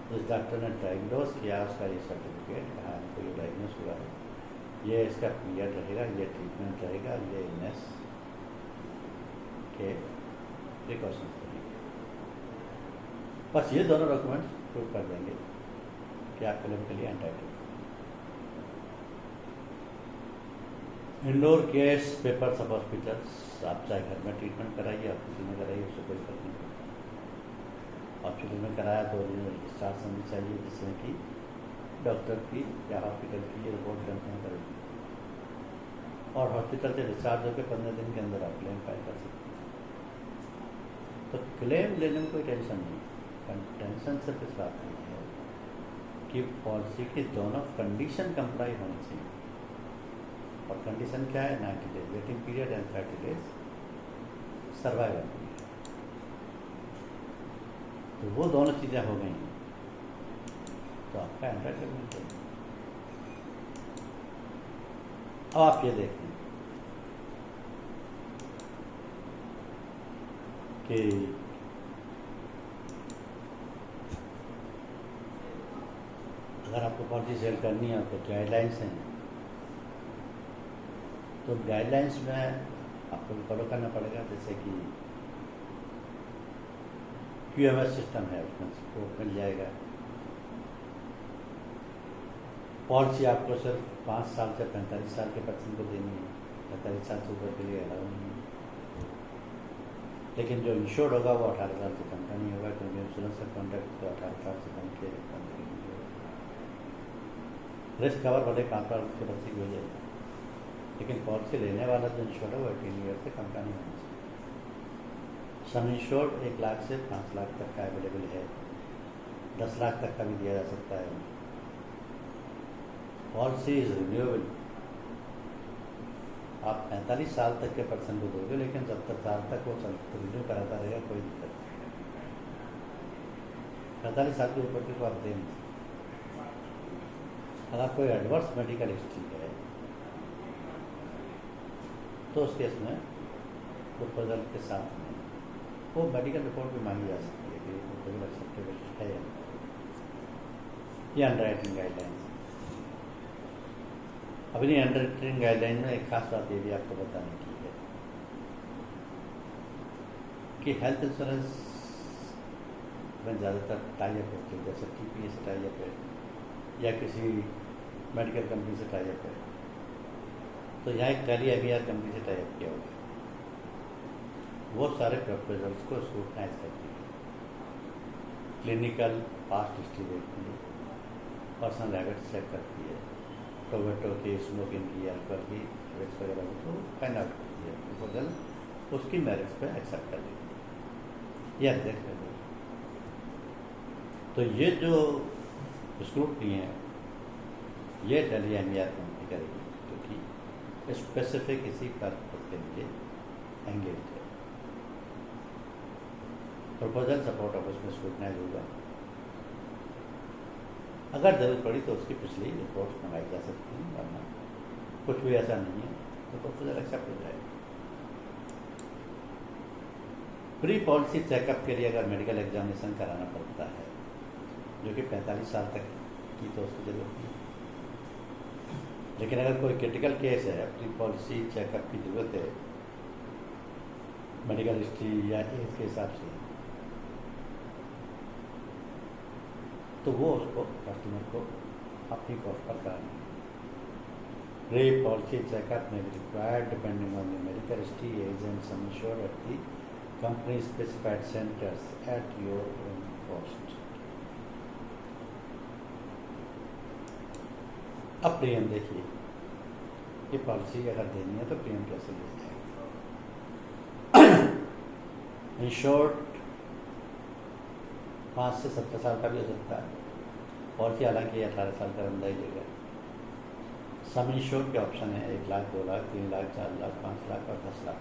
जिस डॉक्टर ने डायग्नोस किया उसका ये सर्टिफिकेट, कहाँ हमको ये डायग्नोस हुआ है, ये इसका पीरियड रहेगा, ये ट्रीटमेंट रहेगा, ये इलनेस के प्रिकॉशंस रहेंगे। बस ये दोनों डॉक्यूमेंट्स प्रूव कर देंगे कि आप क्लेम के लिए एंटाइटल्ड। इंडोर केस पेपर सब हॉस्पिटल्स, आप चाहे घर में ट्रीटमेंट कराइए, हॉस्पिटल में कराइए, उससे कोई फर्क नहीं पड़ता। हॉस्पिटल में कराया तो डिस्चार्ज होनी चाहिए जिसमें कि डॉक्टर की या हॉस्पिटल की ये रिपोर्ट कंफर्म करेगी, और हॉस्पिटल से डिस्चार्ज होकर 15 दिन के अंदर आप क्लेम फाइल कर सकते हैं। तो क्लेम लेने में कोई टेंशन नहीं। टेंशन सिर्फ इस बात नहीं है कि पॉलिसी की दोनों कंडीशन कंप्लाई होनी चाहिए, और कंडीशन क्या है? 90 days waiting period and 30 days survival period. तो वो दोनों चीज़ें हो गई हैं तो आपका एंटरटेनमेंट है। अब आप ये देखें कि अगर आपको पॉलिसी सेल करनी है तो गाइडलाइंस हैं, तो गाइडलाइंस में आपको फॉलो करना पड़ेगा। जैसे कि QMS सिस्टम है, उसमें सपोर्ट मिल जाएगा। पॉलिसी आपको सिर्फ 5 साल से 45 साल के पर्सन को देनी है, 45 साल से ऊपर के लिए अलाउ नहीं है। लेकिन जो इंश्योर्ड होगा वो 18 साल से कम का नहीं होगा, क्योंकि इंश्योरेंस का कॉन्ट्रैक्ट तो 18 साल से कम के रिस्क कवर भले 5 साल के बच्चे की हो जाएगा, लेकिन पॉलिसी लेने वाला जो इंश्योर्ड है वो 18 ईयर से कम का नहीं होना चाहिए। सम इंश्योर्ड 1 लाख से 5 लाख तक का अवेलेबल है, 10 लाख तक का भी दिया जा सकता है। Policy is renewable. आप 45 साल तक के पर्सन को दोगे, लेकिन 70 साल तक वो रिन्यू कराता रहेगा, कोई दिक्कत नहीं। 45 साल के ऊपर के को आप दें। अगर कोई एडवर्स मेडिकल हिस्ट्री है तो उस केस में प्रपोजल के साथ में वो मेडिकल रिपोर्ट भी मांगी जा सकती है कि प्रपोजल एक्सेप्टेबल है या नहीं। ये अंडरराइटिंग गाइडलाइंस। अपनी अंडरराइटिंग गाइडलाइन में एक खास बात ये भी आपको बताने की है कि हेल्थ इंश्योरेंस में ज़्यादातर टाइप होते हैं, जैसे TPA से टाइप है या किसी मेडिकल कंपनी से टाइप है, तो यहाँ एक टेली IVR कंपनी से टाइप किया होगा। वो सारे प्रपोजल्स को स्क्रूटनाइज करती है, क्लिनिकल पास्ट हिस्ट्री देखती है, पर्सनल हैबिट्स चेक करती है, टोमेटो की, स्मोकिंग की, अल्कोहल की हैबिट्स वगैरह को फाइंड आउट करती है, प्रपोजल उसकी मेरिट्स पे एक्सेप्ट कर लेती है या रिजेक्ट कर देती है। तो ये जो स्क्रूटनी है ये डेली एनवीआर कंपनी करेगी, क्योंकि स्पेसिफिक इसी पर्पज के लिए एंगेज है। प्रपोजल सपोर्ट ऑफ उसमें स्क्रूटनाइज होगा, अगर जरूरत पड़ी तो उसकी पिछली रिपोर्ट्स मंगाई जा सकती हैं, वरना कुछ भी ऐसा नहीं है तो प्रपोजल एक्सेप्ट हो जाएगा। प्री पॉलिसी चेकअप के लिए अगर मेडिकल एग्जामिनेशन कराना पड़ता है, जो कि 45 साल तक की तो उसकी जरूरत नहीं, लेकिन अगर कोई क्रिटिकल केस है, प्री पॉलिसी चेकअप की जरूरत है मेडिकल हिस्ट्री या एज के हिसाब से, तो वो उसको कस्टमर को अपनी कॉस्ट पर कराना है। प्री पॉलिसी चेकअप में required depending on the medical history, age and sum insured at the company specified centres at your own cost. अब प्रीमियम देखिए, ये पॉलिसी अगर देनी है तो प्रीमियम कैसे लिया जाएगा। इन शॉर्ट 5 से 70 साल का भी हो सकता है, पॉलिसी हालांकि 18 साल का बंदा ही लेगा। सम इंश्योर्ड के ऑप्शन है 1 लाख, 2 लाख, 3 लाख, 4 लाख, 5 लाख और 10 लाख।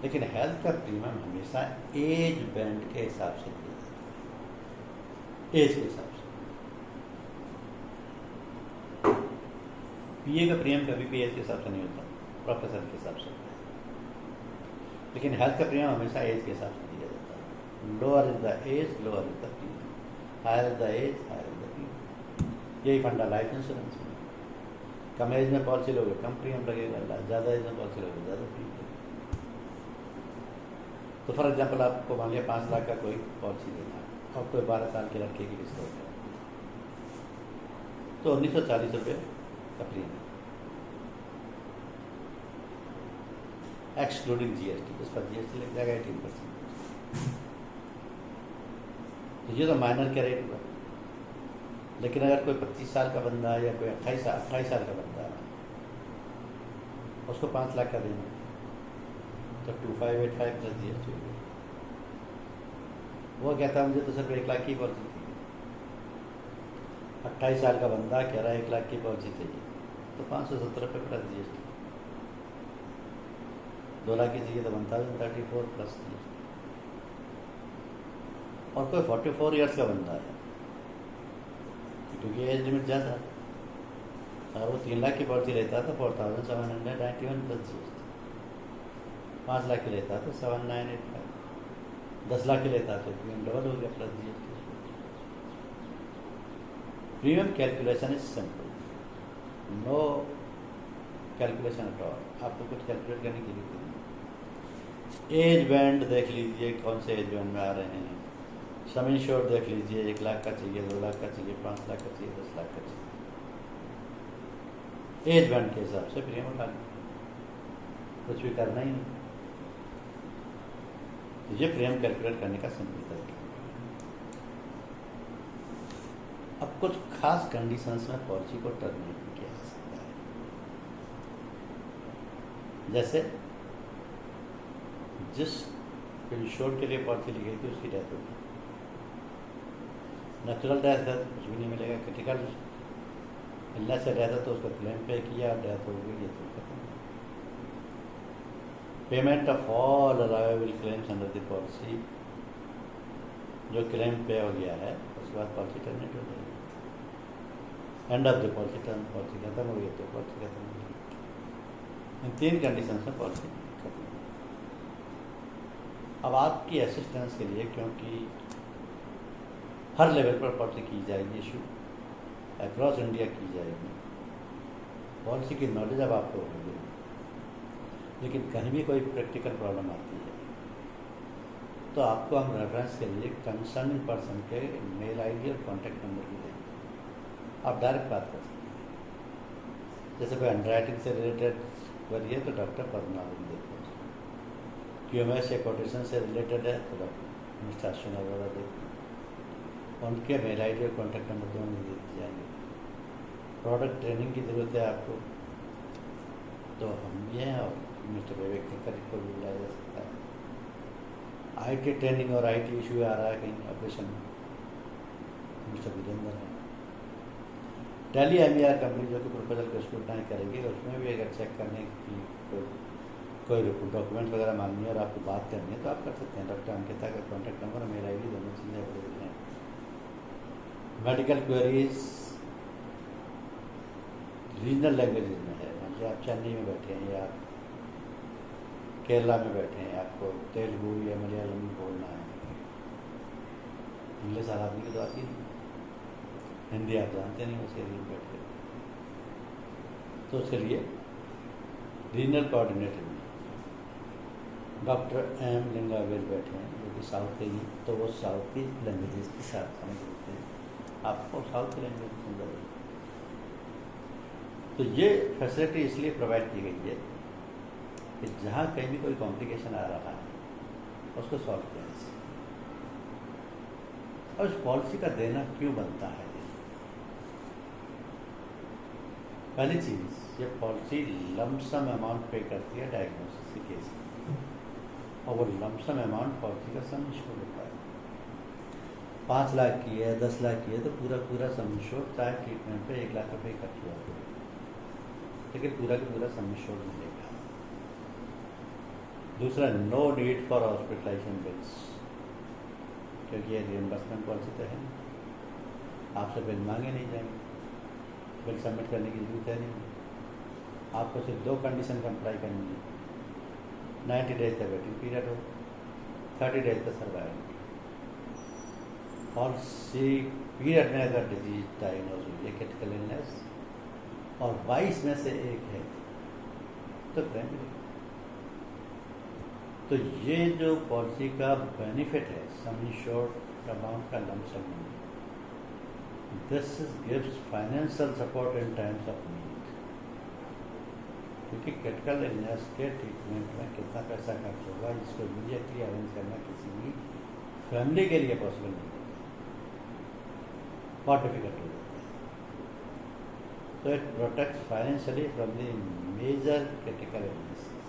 लेकिन हेल्थ का प्रीमियम हमेशा एज बैंड के हिसाब से दिया जाता है, एज के हिसाब से। पीए का प्रीमियम कभी भी एज के हिसाब से नहीं होता, प्रोफेसर के हिसाब से होता है। लेकिन हेल्थ का प्रीमियम हमेशा एज के हिसाब से दिया जाता है। Lower is the age, lower is the premium, higher is the age, higher is the premium. यही फंडा लाइफ इंश्योरेंस में। कम एज में पॉलिसी लोगे कम प्रीमियम लगेगा, ज़्यादा एज में पॉलिसी लोगे ज़्यादा प्रीमियम। तो फॉर एग्जाम्पल आपको मान लिया 5 लाख का कोई पॉलिसी देना है और कोई 12 साल के लड़के की डिस्काउंट है, तो 1940 रुपये का प्रीमियम एक्सक्लूडिंग जीएसटी। उस पर जीएसटी लग जाएगा 18%। तो ये तो माइनर का रेट हुआ। लेकिन अगर कोई 25 साल का बंदा है या कोई 28 साल का बंदा है, उसको 5 लाख का देना तो 2585 प्लस जीएसटी। वो कहता है मुझे तो सिर्फ 1 लाख की पॉलिसी चाहिए। 28 साल का बंदा कह रहा है 1 लाख की पॉलिसी चाहिए, तो 570 रुपये प्लस जीएसटी। 2 लाख की चाहिए तो 1034 प्लस जीएसटी। और कोई 44 ईयर्स का बंदा है, क्योंकि एज लिमिट ज़्यादा है, अगर वो 3 लाख की पॉलिसी लेता तो 4791 प्लस जीएसटी। 5 लाख की लेता तो 7985, 10 लाख की लेता तो प्रीमियम डबल हो गया plus GST. Premium calculation is simple, no calculation at all. आपको कुछ कैलकुलेट करने की जरूरत नहीं। एज बैंड देख लीजिए, कौन से एज बैंड में आ रहे हैं। सम इंश्योर्ड देख लीजिए, 1 लाख का चाहिए, 2 लाख का चाहिए, 5 लाख का चाहिए, 10 लाख का चाहिए। एज बैंड के हिसाब से प्रीमियम उठा लें, कुछ भी करना ही नहीं। ये प्रीमियम कैलकुलेट करने का सिंपल तरीका। अब कुछ खास कंडीशंस में पॉलिसी को टर्मिनेट भी किया जा सकता है, जैसे जिस इंश्योर्ड के लिए पॉलिसी ली गई थी उसकी डेथ होगी, नेचुरल डेथ है तो कुछ भी नहीं मिलेगा, क्रिटिकल इलनेस से डेथ है तो उसका क्लेम पे किया, डेथ हो गई, ये तो खत्म। Payment of all allowable claims under the policy, जो क्लेम पे हो गया है उसके बाद पॉलिसी टर्मिनेट हो जाएगी। End of the policy term, policy खत्म हो गई तो पॉलिसी खत्म हो गई। इन 3 कंडीशन में पॉलिसी खत्म। अब आपकी असिस्टेंस के लिए, क्योंकि हर लेवल पर पॉलिसी की जाएगी, इशू अक्रॉस इंडिया की जाएगी, पॉलिसी की नॉलेज अब आपको होगी, लेकिन कहीं भी कोई प्रैक्टिकल प्रॉब्लम आती है तो आपको हम रेफरेंस के लिए कंसर्निंग पर्सन के मेल आईडी और कॉन्टैक्ट नंबर भी देंगे, आप डायरेक्ट बात कर सकते हैं। जैसे कोई अंडरराइटिंग से रिलेटेड क्वेरी है तो डॉक्टर पद्मावत देखो, QMS या कोटेशन से रिलेटेड है तो डॉक्टर मिस्टर अश्विन अरोड़ा देखो, उनके मेल आई डी और कॉन्टैक्ट नंबर दोनों दे दिए जाएंगे। प्रोडक्ट ट्रेनिंग की ज़रूरत है आपको, तो हम ये हैं, और मिस्टर विवेक टिकरी को भी बुलाया जा सकता है। आईटी ट्रेनिंग और आईटी इशू आ रहा है कहीं ऑपरेशन में, मिस्टर विजेंद्र है। टैली एमईआर कंपनी जो कि प्रपोजल को स्क्रूटनाइज करेगी, उसमें भी अगर चेक करने की कोई डॉक्यूमेंट वगैरह मांगनी है और आपको बात करनी है तो आप कर सकते हैं। डॉक्टर अंकिता का contact number, mail I D दोनों चीज़ें अवेलेबल हैं। मेडिकल क्वेरीज रीजनल लैंग्वेजेज में है, मतलब आप चेन्नई में बैठे हैं या आप केरला में बैठे हैं, आपको तेलुगु या मलयालम में बोलना है, इंग्लिश हर आदमी की तो आती नहीं, हिंदी आप जानते नहीं उस एरिया में बैठे, तो उसके लिए रीजनल कोऑर्डिनेटर में डॉक्टर एम लिंगावेल बैठे हैं जो कि साउथ ही, तो वो साउथ की लैंग्वेजेस के साथ समझ सकते हैं, आपको साउथ की लैंग्वेज समझ आएगी। तो ये फैसिलिटी इसलिए प्रोवाइड की गई है कि जहाँ कहीं भी कोई कॉम्प्लिकेशन आ रहा है उसको सॉल्व किया जा सके। और इस पॉलिसी का देना क्यों बनता है? पहली चीज़, ये पॉलिसी लमसम अमाउंट पे करती है डायग्नोसिस के केस में, और वो लमसम अमाउंट पॉलिसी का सम इंश्योर होता है। 5 लाख की है, 10 लाख की है, तो पूरा सम इंश्योर, चाहे ट्रीटमेंट पे 1 लाख रुपये खर्च हुआ हो, लेकिन पूरा का पूरा सम इंश्योर मिलेगा। दूसरा, no need for hospitalisation bills, क्योंकि ये रिएम्बर्समेंट पॉलिसी तो है, आपसे बिल मांगे नहीं जाएंगे, बिल सबमिट करने की जरूरत है नहीं। आपको सिर्फ 2 कंडीशन कंप्लाई करनी है, 90 डेज का वेटिंग पीरियड हो, 30 डेज का सर्वाइवल। पॉलिसी पीरियड में अगर डिजीज डायग्नोज हुई है, क्रिटिकल इलनेस, और 22 में से एक है तो क्लेम मिलेगा। तो ये जो पॉलिसी का बेनिफिट है, सम इंश्योर्ड अमाउंट का lump sum, this gives financial support in times of need, क्योंकि क्रिटिकल इलनेस के ट्रीटमेंट में कितना पैसा खर्च होगा जिसको इमीडिएटली अरेंज करना किसी भी फैमिली के लिए पॉसिबल नहीं होता, बहुत डिफिकल्ट हो जाता है। So it protects financially from the major critical illnesses.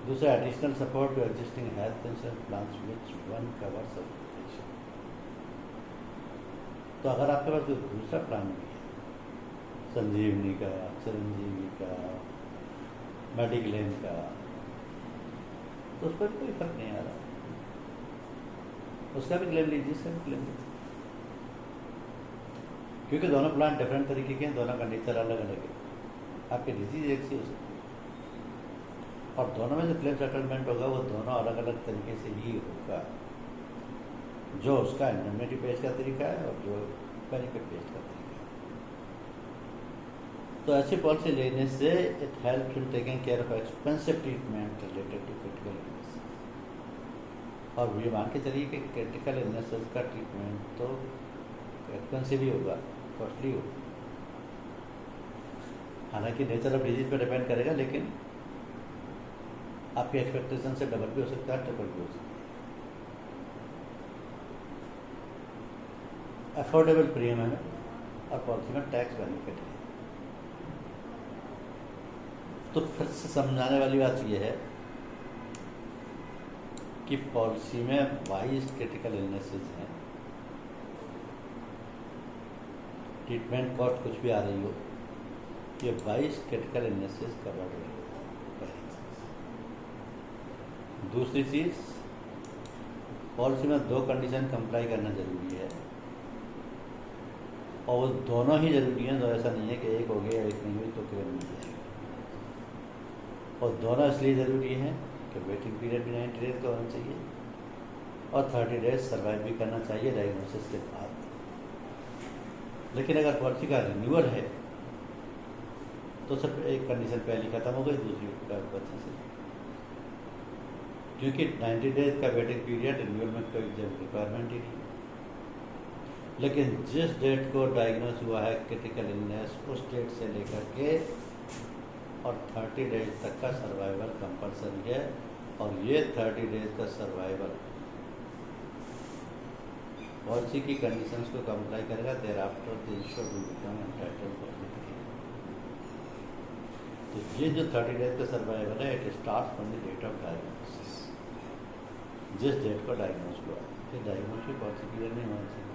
दूसरा, additional support to existing health insurance plans which one covers hospitalization. तो अगर आपके पास कोई दूसरा प्लान भी है, संजीवनी का, चिरंजीवी का, मेडिक्लेम का, तो उस पर कोई फर्क नहीं आ रहा, उसका भी क्लेम लीजिए, इसका भी क्लेम लीजिए, क्योंकि दोनों प्लान डिफरेंट तरीके के हैं, दोनों का नेचर अलग अलग है, आपकी डिजीज एक सी हो सकती है, और दोनों में जो क्लेम सेटलमेंट होगा वो दोनों अलग अलग तरीके से ही होगा, जो उसका इंडemnity पेज का तरीका है और जो बेनिफिट पेज का तरीका है। तो ऐसी पॉलिसी लेने से it helps in taking care of expensive treatment related to critical illness, और ये मान के चलिए कि क्रिटिकल इलनेसेस का ट्रीटमेंट तो एक्सपेंसिव ही होगा, कॉस्टली हो, हालांकि नेचर ऑफ डिजीज पर डिपेंड करेगा, लेकिन आपकी एक्सपेक्टेशन से डबल भी हो सकता है, ट्रिपल भी हो सकता है। अफोर्डेबल प्रीमियम है और पॉलिसी में टैक्स बेनिफिट है। तो फिर से समझाने वाली बात यह है कि पॉलिसी में 22 क्रिटिकल इलनेसेस हैं, ट्रीटमेंट कॉस्ट कुछ भी आ रही हो, ये 22 क्रिटिकल इलनेसेस कवर हो रही है। दूसरी चीज़, पॉलिसी में 2 कंडीशन कंप्लाई करना जरूरी है, और वो दोनों ही जरूरी हैं, तो ऐसा नहीं है कि एक हो गया एक नहीं हुई तो क्लेम नहीं जाएगा। और दोनों इसलिए ज़रूरी हैं कि वेटिंग पीरियड भी 90 डेज का होना चाहिए और 30 डेज सर्वाइव भी करना चाहिए डायग्नोसिस के बाद। लेकिन अगर पॉलिसी का रिन्यूअल है तो सिर्फ एक कंडीशन पहली खत्म हो गई, दूसरी का बच्चे से, क्योंकि 90 डेज का वेटिंग पीरियड रिन्यूअल में कोई रिक्वायरमेंट ही नहीं। लेकिन जिस डेट को डायग्नोस हुआ है क्रिटिकल इलनेस, उस डेट से लेकर के और 30 डेज तक का सर्वाइवल कंपलसरी है, और ये 30 डेज का सर्वाइवल पॉलिसी की कंडीशंस को कंप्लाई करेगा, thereafter the insured will become entitled for the claim. तो ये जो 30 डेज का सर्वाइवल है, it start from the date of diagnosis. जिस डेट को डायग्नोस हुआ, ये डायग्नोस की पॉलिसी पीरियड नहीं होना चाहिए।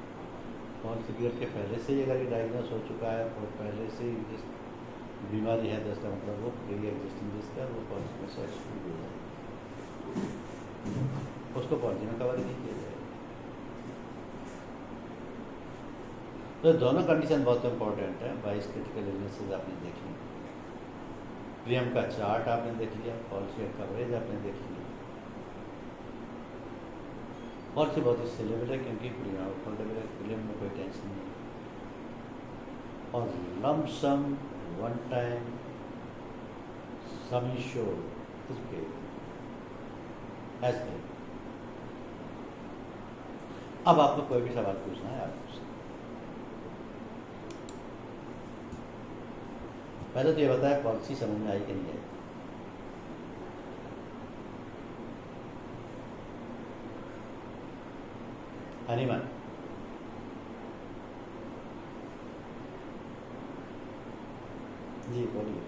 पॉलिसी पीरियड के पहले से ही अगर ये डायग्नोस हो चुका है और पहले से ही जिस बीमारी है, तो इसका मतलब वो प्री एग्जिस्टिंग जिसका, वो पॉलिसी में से एक्सक्लूड हो जाएगी, उसको पॉलिसी में कवर नहीं किया जाएगा। तो दोनों कंडीशन बहुत इंपॉर्टेंट है। 22 क्रिटिकल इलनेसेस आपने देख ली, प्रीमियम का चार्ट आपने देख लिया, पॉलिसी का कवरेज आपने देख लिया। पॉलिसी बहुत ही सिलेबल है क्योंकि प्रीमियम अफोर्डेबल है, प्रीमियम में कोई टेंशन नहीं। और lump sum one time sum insured is paid as claim. अब आपको कोई भी सवाल पूछना है, आप पूछ सकते। पहले तो ये बताया पॉलिसी समझ में आई कि नहीं आई। हनीमान जी बोलिए।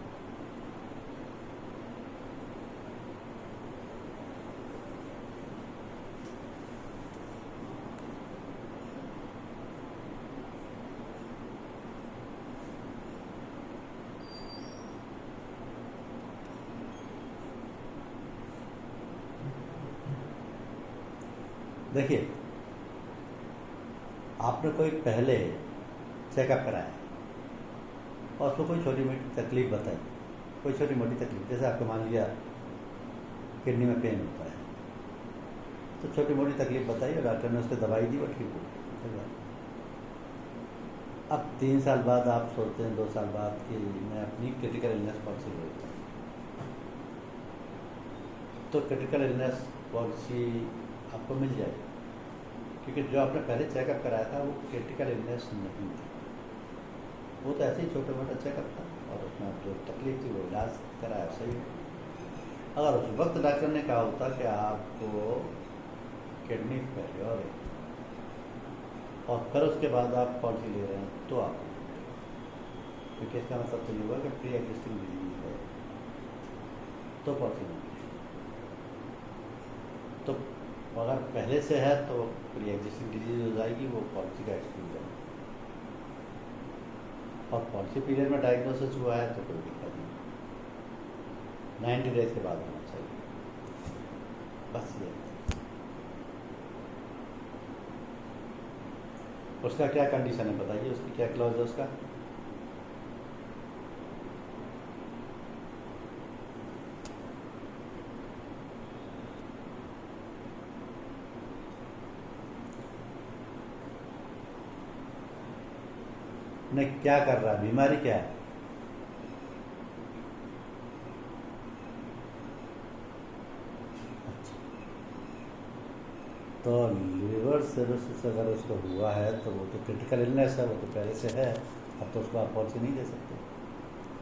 देखिए, आपने कोई पहले चेकअप कराया और उसको कोई छोटी मोटी तकलीफ बताई, कोई छोटी मोटी तकलीफ, जैसे आपको मान लिया किडनी में पेन होता है, तो छोटी मोटी तकलीफ बताई और डॉक्टर ने उसको दवाई दी, वो ठीक हो गया। अब 3 साल बाद आप सोचते हैं, 2 साल बाद कि मैं अपनी क्रिटिकल इलनेस पॉलिसी लेता हूँ, तो क्रिटिकल इलनेस पॉलिसी आपको मिल जाएगी, क्योंकि जो आपने पहले चेकअप कराया था वो क्रिटिकल इलनेस नहीं था, वो तो ऐसे ही छोटा मोटा चेकअप था और उसमें जो तकलीफ थी वो इलाज कराया, सही। अगर उस वक्त डॉक्टर ने कहा होता कि आपको किडनी फेलियर है और फिर उसके बाद आप पॉलिसी ले रहे हैं, तो आप, क्योंकि इसका मतलब तो ये हुआ कि प्री एग्जिस्टिंग डिजीज है, तो पॉलिसी नहीं। तो अगर पहले से है तो प्री एग्जिस्टिंग डिजीज हो जाएगी, वो पॉलिसी का एक्सक्लूड है। और पॉलिसी पीरियड में डायग्नोसिस हुआ है तो कोई दिक्कत नहीं, 90 डेज के बाद होना चाहिए, बस ये। उसका क्या कंडीशन है बताइए, उसकी क्या क्लॉज है उसका? नहीं, क्या कर रहा है, बीमारी क्या है? अच्छा, तो लिवर सिरोसिस अगर उसको हुआ है तो वो तो क्रिटिकल इलनेस है, वो तो पहले से है, अब तो उसको आप पॉलिसी नहीं दे सकते।